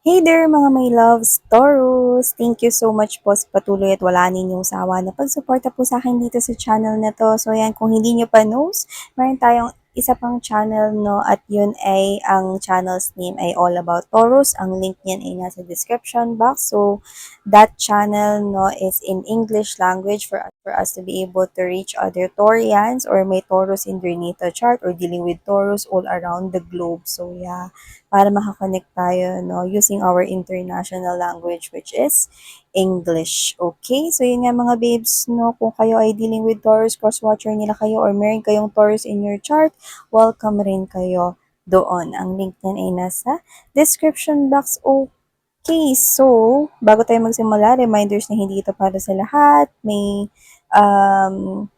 Hey there mga my loves, Taurus! Thank you so much po sa patuloy at wala ninyong sawa na pagsuporta po sa akin dito sa channel na to. So yan, kung hindi nyo pa knows, meron tayong isa pang channel, no, at yun ay ang channel's name ay All About Taurus. Ang link niyan ay nasa description box. So that channel, no, is in English language for us to be able to reach other Taurians or may Taurus in their natal chart or dealing with Taurus all around the globe. So yeah, para makakonect tayo, no, using our international language, which is English. Okay? So, yun nga mga babes, no, kung kayo ay dealing with Taurus, cross-watcher nila kayo, or meron kayong Taurus in your chart, welcome rin kayo doon. Ang link niyan ay nasa description box. Okay, so, bago tayo magsimula, reminders na hindi ito para sa lahat. May um,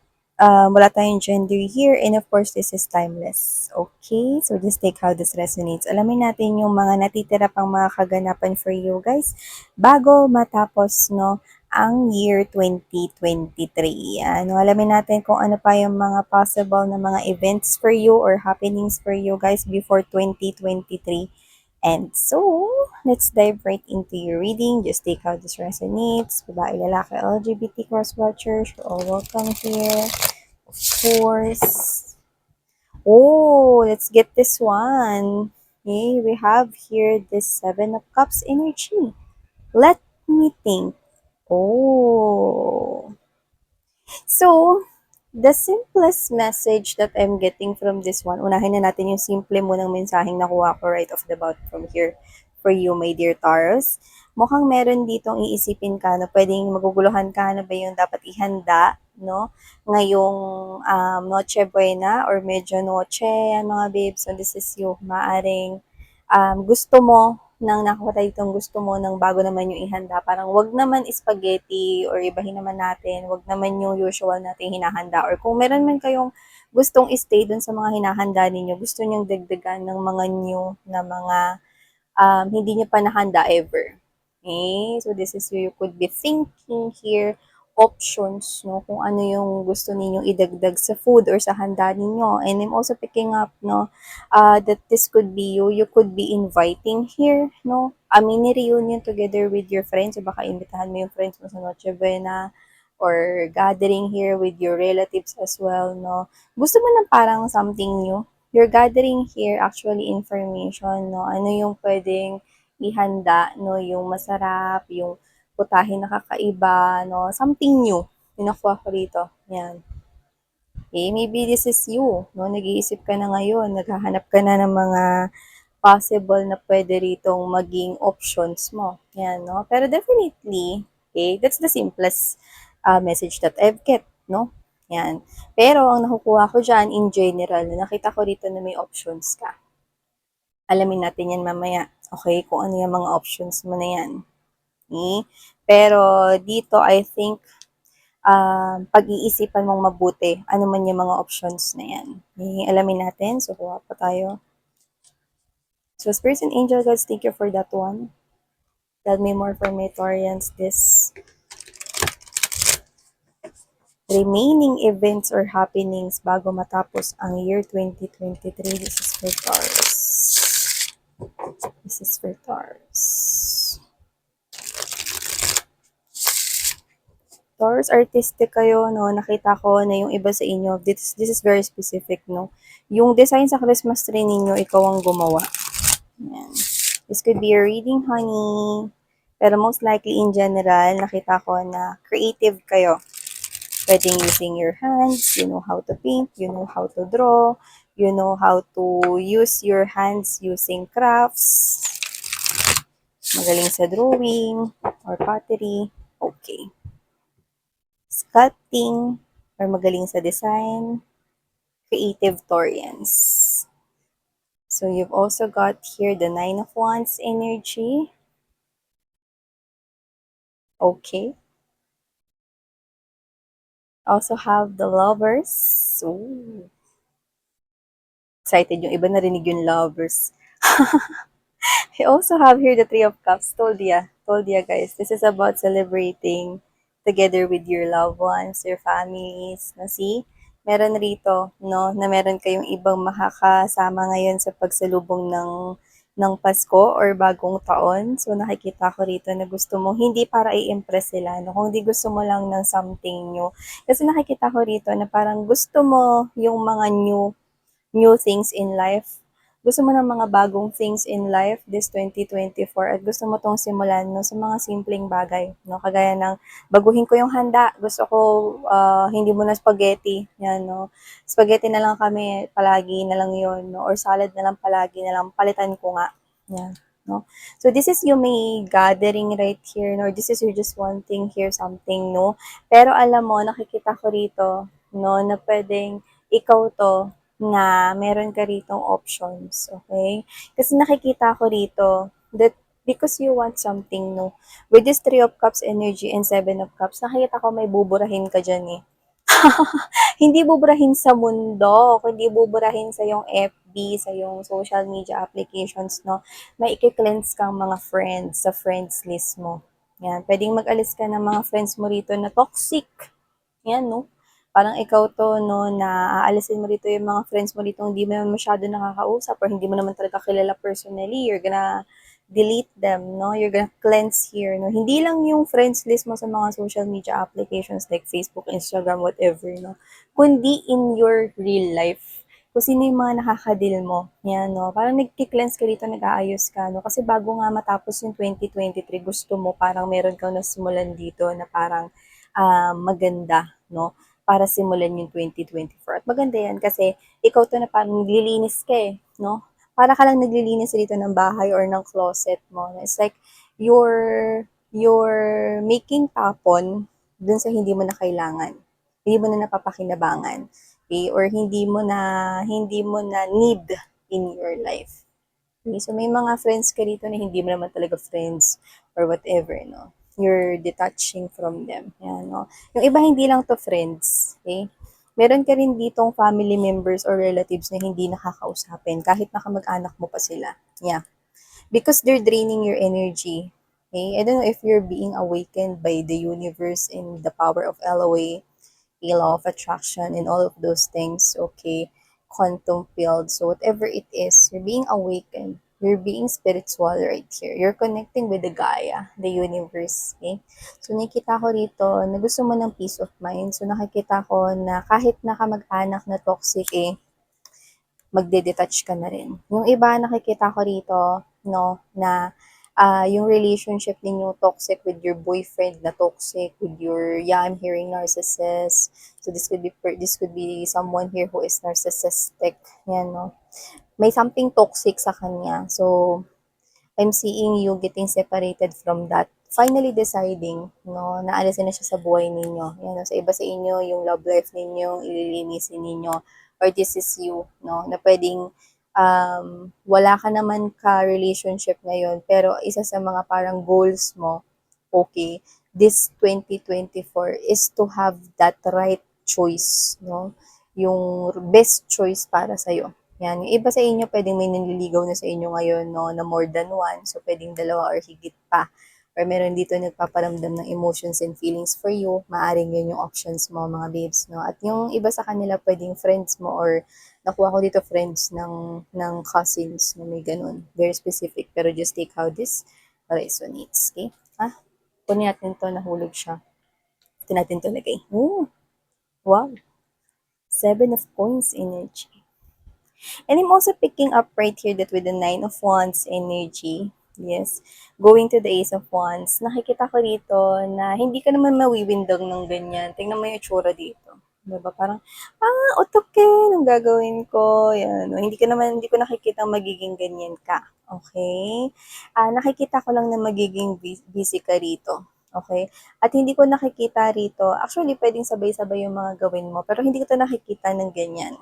wala tayong gender here, and of course, this is timeless. Okay? So, just take how this resonates. Alamin natin yung mga natitira pang mga kaganapan for you guys bago matapos, no, ang year 2023. Ano, alamin natin kung ano pa yung mga possible na mga events for you or happenings for you guys before 2023. And so, let's dive right into your reading. Just take how this resonates. Babae, lalaki, LGBT cross-watchers, you're all welcome here. Of course. Oh, let's get this one. Okay, we have here this Seven of Cups energy. Let me think. Oh. So, the simplest message that I'm getting from this one, unahin na natin yung simple mo ng mensaheng nakuha ko right off the bat from here for you, my dear Taurus. Mukhang meron ditong iisipin ka na pwedeng maguguluhan ka na ba yung dapat ihanda, no? Ngayong Noche Buena or Medyo Noche, yan mga babes. So, this is you. Maaring gusto mo nang nakuha itong gusto mo ng bago naman yung ihanda. Parang wag naman spaghetti or ibahin naman natin, wag naman yung usual nating hinahanda. Or kung meron man kayong gustong stay dun sa mga hinahanda ninyo, gusto nyong dagdagan ng mga new na mga hindi nyo pa nahanda ever. Okay? So, this is you could be thinking here options, no, kung ano yung gusto ninyong idagdag sa food or sa handa ninyo. And I'm also picking up, no, that this could be you could be inviting here, no, a mini reunion together with your friends, o baka imbitahan mo yung friends mo sa Noche Buena, or gathering here with your relatives as well, no. Gusto mo ng parang something new, you're gathering here actually information, no, ano yung pwedeng ihanda, no, yung masarap, yung putahe na kakaiba, no? Something new. Yung nakuha ko rito. Yan. Okay, maybe this is you, no? Nag-iisip ka na ngayon, naghahanap ka na ng mga possible na pwede ritong maging options mo. Yan, no? Pero definitely, okay, that's the simplest message that I've get, no? Yan. Pero ang nakukuha ko dyan, in general, nakita ko rito na may options ka. Alamin natin yan mamaya. Okay, kung ano yung mga options mo na yan. Okay? Pero dito, I think, pag-iisipan mong mabuti, ano man yung mga options na yan. Okay? Alamin natin. So, kuha pa tayo. So, Spirits and Angel Gods, thank you for that one. Tell me more for Taurians this remaining events or happenings bago matapos ang year 2023. This is for Taurus. This is for Taurus. Taurus, artistic kayo, no? Nakita ko na yung iba sa inyo, this is very specific, no? Yung design sa Christmas tree ninyo, ikaw ang gumawa. Yan. This could be a reading, honey. Pero most likely, in general, nakita ko na creative kayo. Pwedeng using your hands, you know how to paint, you know how to draw, you know how to use your hands using crafts. Magaling sa drawing or pottery. Okay. Sculpting, or magaling sa design, creative Taurians. So you've also got here the Nine of Wands energy. Okay. Also have the Lovers. Ooh. Excited yung iba narinig yung Lovers. We also have here the Three of Cups. Told ya guys. This is about celebrating together with your loved ones, your families. Na see, meron rito, no, na meron kayong ibang makakasama ngayon sa pagsalubong ng ng Pasko or bagong taon. So, nakikita ko rito na gusto mo, hindi para i-impress sila, no? Kung hindi gusto mo lang ng something new. Kasi nakikita ko rito na parang gusto mo yung mga new things in life. Gusto mo ng mga bagong things in life this 2024 at gusto mo tong simulan no, sa mga simpleng bagay. No? Kagaya ng baguhin ko yung handa. Gusto ko hindi mo na spaghetti. Yan, no? Spaghetti na lang kami, palagi na lang yon no? Or salad na lang palagi na lang. Palitan ko nga. Yan. No? So this is you may gathering right here, no? Or this is you just wanting here something, no? Pero alam mo, nakikita ko rito, no, na pwedeng ikaw to, na meron ka ritong options, okay? Kasi nakikita ko rito that because you want something new, with this Three of Cups energy and Seven of Cups, nakikita ko may buburahin ka dyan eh. Hindi buburahin sa mundo, kundi buburahin sa yung FB, sa yung social media applications, no? May i-cleanse kang mga friends sa friends list mo. Yan, pwedeng mag-alis ka ng mga friends mo rito na toxic. Yan, no? Parang ikaw to, no, na aalisin mo rito yung mga friends mo rito, hindi mo naman masyado nakakausap or hindi mo naman talaga kilala personally, you're gonna delete them, no? You're gonna cleanse here, no? Hindi lang yung friends list mo sa mga social media applications like Facebook, Instagram, whatever, no? Kundi in your real life. Kung sino yung mga nakakadil mo. Yan, no? Parang nagki-cleanse ka dito, nag-aayos ka, no? Kasi bago nga matapos yung 2023, gusto mo parang meron kang nasimulan dito na parang maganda, no? Para simulan yung 2024. At maganda yan kasi ikaw to na parang naglilinis ka eh, no? Para ka lang naglilinis dito ng bahay or ng closet mo. It's like you're making tapon dun sa hindi mo na kailangan. Hindi mo na napapakinabangan. Okay? Or hindi mo na need in your life. Okay? So may mga friends ka dito na hindi mo naman talaga friends or whatever, no? You're detaching from them. Yan, no? Yung iba hindi lang to friends. Okay? Meron ka rin ditong family members or relatives na hindi nakakausapin kahit nakamag-anak mo pa sila. Yeah. Because they're draining your energy. Okay? I don't know if you're being awakened by the universe and the power of LOA, a law of attraction, and all of those things. Okay? Quantum field. So whatever it is, you're being awakened. You're being spiritual right here. You're connecting with the Gaia, the universe. Okay? So nakikita ko rito na gusto mo ng peace of mind. So nakikita ko na kahit nakamag-anak na toxic magde-detach ka na rin. Yung iba nakikita ko rito, no, na yung relationship ninyo toxic with your boyfriend na toxic with your, yeah, I'm hearing narcissist. So this could be someone here who is narcissistic. Yan, no. May something toxic sa kanya. So I'm seeing you getting separated from that. Finally deciding, no, na alisin na siya sa buhay ninyo. Yan, no, sa iba sa inyo, yung love life ninyo, ililinisin ninyo. Or this is you, no, na pwedeng wala ka naman ka-relationship ngayon, pero isa sa mga parang goals mo, okay, this 2024 is to have that right choice, no? Yung best choice para sa'yo. Yan. Yung iba sa inyo, pwedeng may nanliligaw na sa inyo ngayon, no, na more than one. So, pwedeng dalawa or higit pa. Or meron dito nagpaparamdam ng emotions and feelings for you. Maaring yun yung options mo, mga babes, no. At yung iba sa kanila, pwedeng friends mo or nakuha ko dito friends ng cousins na may ganun. Very specific. Pero just take how this resonates. Okay? Ha? Kunin natin to, nahulog siya. Ito natin to lagay. Oh, wow. Seven of Coins energy. And I'm also picking up right here that with the Nine of Wands energy, yes, going to the Ace of Wands, nakikita ko dito na hindi ka naman mawiwindog ng ganyan. Tingnan mo yung tsura dito. Diba? Parang, otoke, anong gagawin ko? Yan. Hindi ko nakikita magiging ganyan ka. Okay? Nakikita ko lang na magiging busy ka rito. Okay? At hindi ko nakikita rito, actually, pwedeng sabay-sabay yung mga gawin mo, pero hindi ko to nakikita ng ganyan.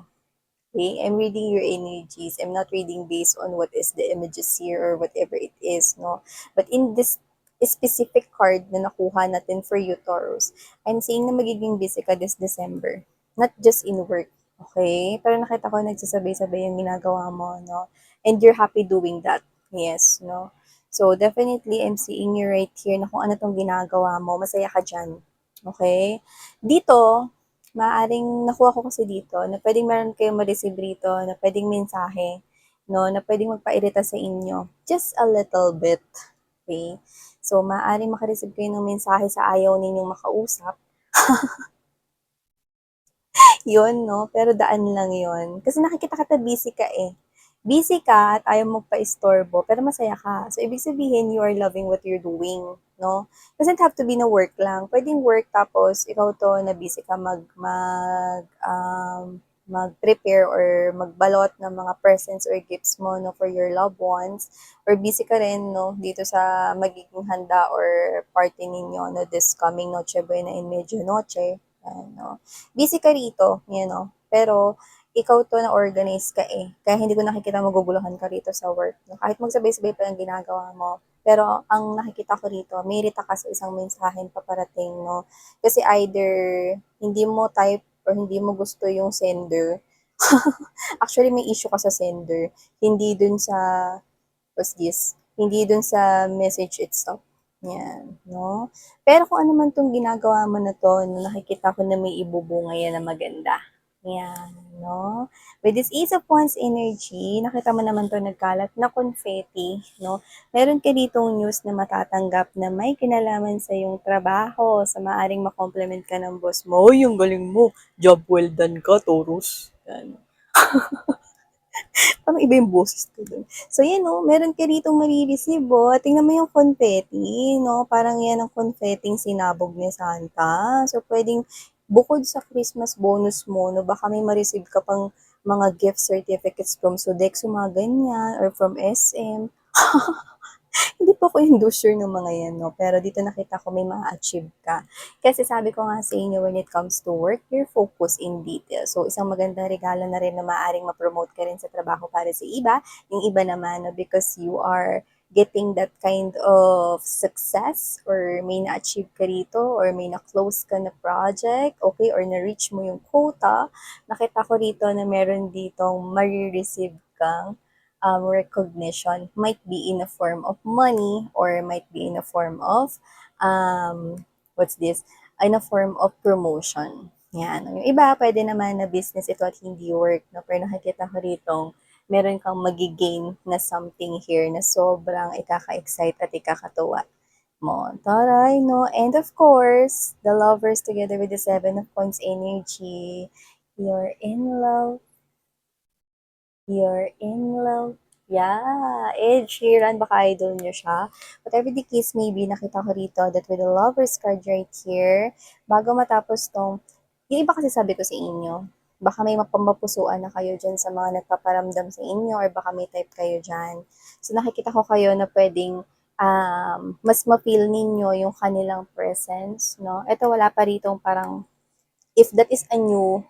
Okay, I'm reading your energies. I'm not reading based on what is the images here or whatever it is, no? But in this specific card na nakuha natin for you, Taurus, I'm saying na magiging busy ka this December. Not just in work, okay? Pero nakita ko nagsasabay-sabay yung ginagawa mo, no? And you're happy doing that. Yes, no? So, definitely, I'm seeing you right here na kung ano tong ginagawa mo, masaya ka dyan. Okay? Dito, maaring nakuha ko kasi dito na pwedeng meron kayong ma-receive rito na pwedeng mensahe no, na pwedeng magpairita sa inyo. Just a little bit. Okay? So, maaaring makareceive kayo ng mensahe sa ayaw ninyong makausap. Yun, no? Pero daan lang yun. Kasi nakikita kita busy ka eh. Busy ka at ayaw magpa-istorbo, pero masaya ka. So, ibig sabihin, you are loving what you're doing, no? Doesn't have to be na work lang. Pwedeng work tapos ikaw to na busy ka mag-prepare or magbalot ng mga presents or gifts mo, no, for your loved ones. Or busy ka rin, no, dito sa magiging handa or party ninyo, no, this coming Noche Buena and Medyo Noche. Ano, busy ka rito, pero ikaw to na organize ka eh. Kaya hindi ko nakikita maguguluhan ka rito sa work. No? Kahit magsabay-sabay pa ang ginagawa mo. Pero ang nakikita ko rito, may irita ka sa isang mensahen paparating, no? Kasi either hindi mo type or hindi mo gusto yung sender. Actually, may issue ka sa sender. Hindi dun sa, what's this? Hindi dun sa message itself. Yan, no? Pero kung ano man tong ginagawa mo na to, no, nakikita ko na may ibubunga yan na maganda. Yan, no? With this Ace of Wands energy, nakita mo naman to nagkalat na confetti, no? Meron ka ditong news na matatanggap na may kinalaman sa iyong trabaho, sa maaring makompliment ka ng boss mo. Uy, yung galing mo. Job well done ka, Taurus. Yan. Parang iba yung boses ko dun. So, yan, no? Meron ka ditong marireceive, oh. Tingnan mo yung confetti, no? Parang yan ang confetti sinabog ni Santa. So, pwedeng, bukod sa Christmas bonus mo, no, baka may ma-receive ka pang mga gift certificates from Sodexo, mga ganyan, or from SM. Hindi po ako endorser ng mga yan, no? Pero dito nakita ko may ma-achieve ka. Kasi sabi ko nga sa inyo, when it comes to work, you're focused in detail. So, isang magandang regalo na rin na maaring ma-promote ka rin sa trabaho para sa iba. Yung iba naman, no? Because you are getting that kind of success or may na-achieve ka rito or may na-close ka na project, okay, or na-reach mo yung quota, nakita ko rito na meron ditong marireceive kang recognition. Might be in a form of money or might be in a form of, what's this? In a form of promotion. Yan. Yung iba, pwede naman na business ito at hindi work. No? Pero nakikita ko rito, meron kang magigain na something here na sobrang ikaka-excite at ikakatuwa mo. Taray, no? And of course, the lovers together with the Seven of Coins energy. You're in love. You're in love. Yeah, Ed Sheeran, baka idol nyo siya. Whatever the case may be, nakita ko rito that with the lover's card right here, bago matapos tong, yung iba kasi sabi ko sa inyo, baka may mapamapusuan na kayo dyan sa mga nagpaparamdam sa inyo or baka may type kayo dyan. So nakikita ko kayo na pwedeng mas ma-feel ninyo yung kanilang presence, no? Ito wala pa rito parang, if that is a new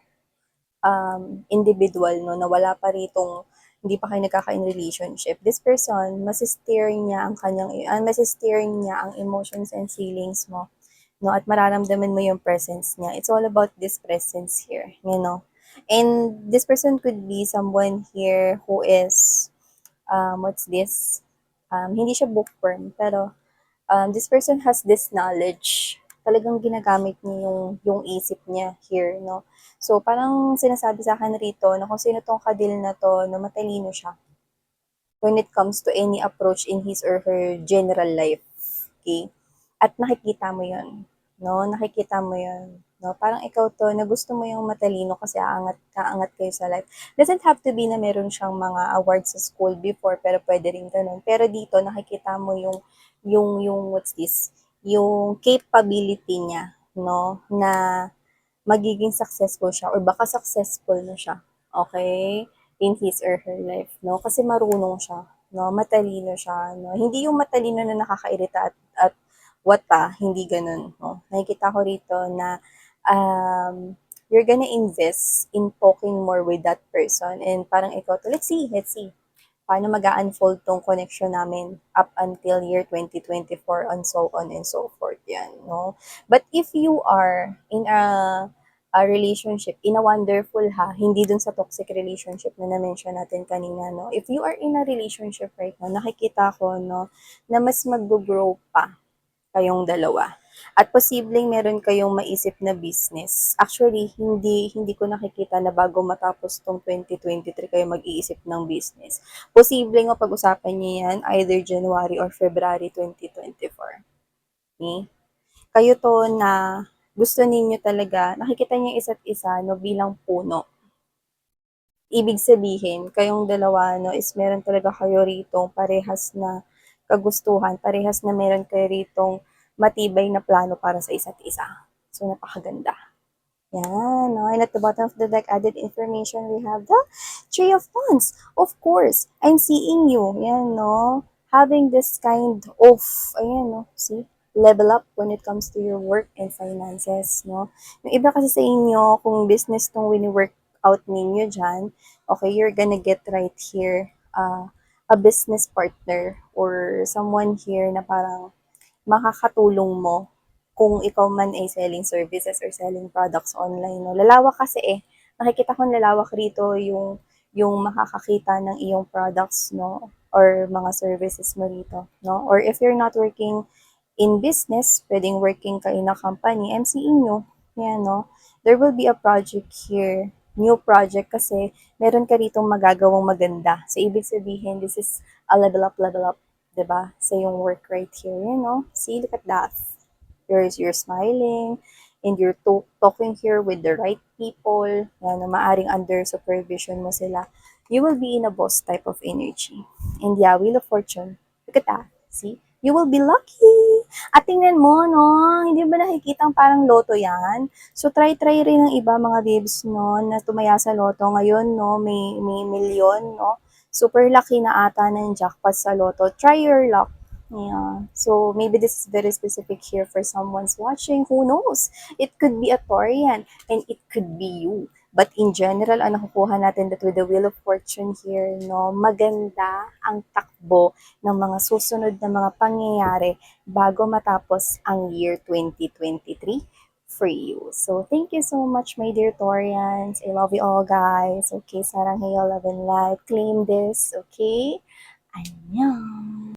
individual, no, na wala pa ritong, hindi pa kayo nagkaka-in relationship, this person, masisteer niya ang kanyang, masisteer niya ang emotions and feelings mo, no, at mararamdaman mo yung presence niya. It's all about this presence here, you know. And this person could be someone here who is, what's this? Hindi siya bookworm, pero this person has this knowledge. Talagang ginagamit niya yung isip niya here, no? So, parang sinasabi sa akin rito na kung sino tong kadil na to, no, matalino siya when it comes to any approach in his or her general life. Okay? At nakikita mo yun. No? Nakikita mo yun. No? Parang ikaw to, na gusto mo yung matalino kasi aangat kayo sa life. Doesn't have to be na meron siyang mga awards sa school before, pero pwede rin ganun. Pero dito, nakikita mo yung what's this? Yung capability niya, no? Na magiging successful siya or baka successful na siya, okay, in his or her life, no? Kasi marunong siya, no? Matalino siya, no? Hindi yung matalino na nakakairita at wata, hindi ganun, no? Nakikita ko rito na you're gonna invest in talking more with that person and parang ikaw to, let's see paano mag-unfold tong connection namin up until year 2024 and so on and so forth yan, no? But if you are in a relationship, in a wonderful ha, hindi dun sa toxic relationship na na-mention natin kanina, no? If you are in a relationship right now, nakikita ko, no, na mas mag-grow pa kayong dalawa. At posibleng meron kayong maisip na business. Actually, hindi ko nakikita na bago matapos tong 2023 kayo mag-iisip ng business. Posibleng mapag-usapan niyo yan either January or February 2024. Okay? Kayo to na gusto ninyo talaga, nakikita niyo isa't isa no, bilang puno. Ibig sabihin, kayong dalawa no, is meron talaga kayo ritong parehas na kagustuhan, parehas na meron kayo ritong matibay na plano para sa isa't isa. So, napakaganda. Yan, no? And at the bottom of the deck, added information, we have the Three of Wands. Of course, I'm seeing you. Yan, no? Having this kind of, ayan, no? See? Level up when it comes to your work and finances, no? Yung iba kasi sa inyo, kung business tong wini-work out ninyo dyan, okay, you're gonna get right here a business partner or someone here na parang makakatulong mo kung ikaw man ay selling services or selling products online. No? Lalawak kasi eh. Nakikita kong lalawak rito yung makakakita ng iyong products, no? Or mga services mo rito, no? Or if you're not working in business, pwedeng working ka in a company, I'm seeing you. Yan, no? There will be a project here, new project kasi meron ka rito magagawang maganda. So, ibig sabihin, this is a level up, 'di ba? Sa yung work right here, you know? See, look at that. You're smiling, and you're talking here with the right people, yan, na maaring under supervision mo sila. You will be in a boss type of energy. And yeah, Wheel of Fortune, look at that. See? You will be lucky. At tingnan mo, no? Hindi ba nakikita ang parang loto yan? So, try rin ng iba mga babes, no? Na tumaya sa loto. Ngayon, no? May milyon, no? Super lucky na ata ng jackpot sa loto. Try your luck. Yeah. So, maybe this is very specific here for someone's watching. Who knows? It could be a Torian and it could be you. But in general, ang nakukuha natin that with the Wheel of Fortune here, no? Maganda ang takbo ng mga susunod na mga pangyayari bago matapos ang year 2023 for you. So, thank you so much, my dear Torians. I love you all, guys. Okay, sarang heyo, love and light. Claim this, okay? Annyeong!